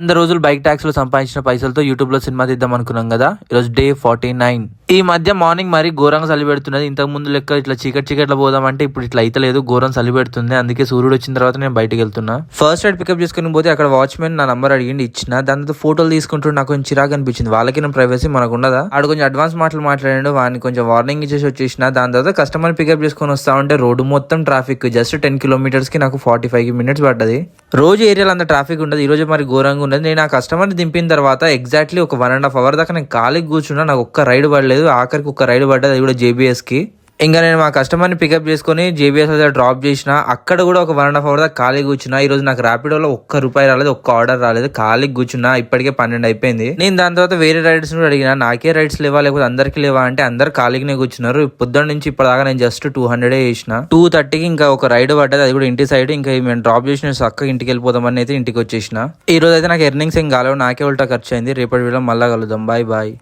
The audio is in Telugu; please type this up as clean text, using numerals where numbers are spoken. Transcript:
100 రోజులు బైక్ ట్యాక్స్ లో సంపాదించిన పైసలతో యూట్యూబ్ లో సినిమా తీద్దాం అనుకున్నాం కదా. ఈరోజు డే 49. ఈ మధ్య మార్నింగ్ మరి ఘోరంగా చలి పెడుతున్నది. ఇంతకు ముందు లెక్క ఇట్లా చీకట్లో పోదామంటే ఇప్పుడు ఇట్లా అయితే లేదు, ఘోరం చలి పెడుతుంది. అందుకే సూర్యుడు వచ్చిన తర్వాత నేను బయటకు వెళ్తున్నా. ఫస్ట్ రైడ్ పికప్ చేసుకుని పోతే అక్కడ వాచ్మెన్ నా నంబర్ అడిగిండి, ఇచ్చిన. దాని తర్వాత ఫోటోలు తీసుకుంటూ నాకు కొంచెం చిరాకు అనిపించింది. వాళ్ళకి నా ప్రైవసీ మనకు ఉండదా. ఆడు కొంచెం అడ్వాన్స్ మాట్లాడాడు, వాడిని కొంచెం వార్నింగ్ ఇచ్చేసి వచ్చేసిన. దాని తర్వాత కస్టమర్ పికప్ చేసుకుని వస్తా ఉంటే రోడ్డు మొత్తం ట్రాఫిక్. జస్ట్ 10 కిలోమీటర్స్ కి నాకు 45 మినిట్స్ పడ్డది. రోజు ఏరియాలో అంత ట్రాఫిక్ ఉండదు, ఈ రోజు మరి ఘోరంగా ఉండదు. నేను ఆ కస్టమర్ దింపిన తర్వాత ఎగ్జాక్ట్లీ ఒక 1.5 hour దాకా నేను ఖాళీకి కూర్చున్నా. నాకు ఒక్క రైడ్ పడలేదు. ఆఖరికి ఒక్క రైడ్ పడ్డది, అది కూడా JBS కి. ఇంకా నేను మా కస్టమర్ని పికప్ చేసుకుని JBS దగ్గర డ్రాప్ చేసిన. అక్కడ కూడా ఒక 1.5 hour దాకా ఖాళీ కూర్చున్నా. ఈ రోజు నాకు ర్యాపిడోలో ₹1 రాలేదు, ఒక్క ఆర్డర్ రాలేదు. ఖాళీకి కూర్చున్నా. ఇప్పటికే 12 అయిపోయింది. నేను దాని తర్వాత వేరే రైడ్స్ కూడా అడిగినా, నాకే రైడ్స్ లేవా లేకపోతే అందరికి లేవా అంటే అందరు ఖాళీగానే కూర్చున్నారు. పొద్దున్న నుంచి ఇప్పటిదాకా నేను జస్ట్ 200 చేసిన. 2:30కి ఇంకా ఒక రైడ్ పడ్డది, అది కూడా ఇంటి సైడ్. ఇంకా మేము డ్రాప్ చేసిన చక్కగా ఇంటికి వెళ్ళిపోదామని అయితే ఇంటికి వచ్చేసిన. ఈ రోజు అయితే నాకు ఎర్నింగ్స్ ఏం కాలేవు, నాకే ఉల్టా ఖర్చు అయింది. రేపటి వీడియో మళ్ళా కలుద్దాం. బాయ్.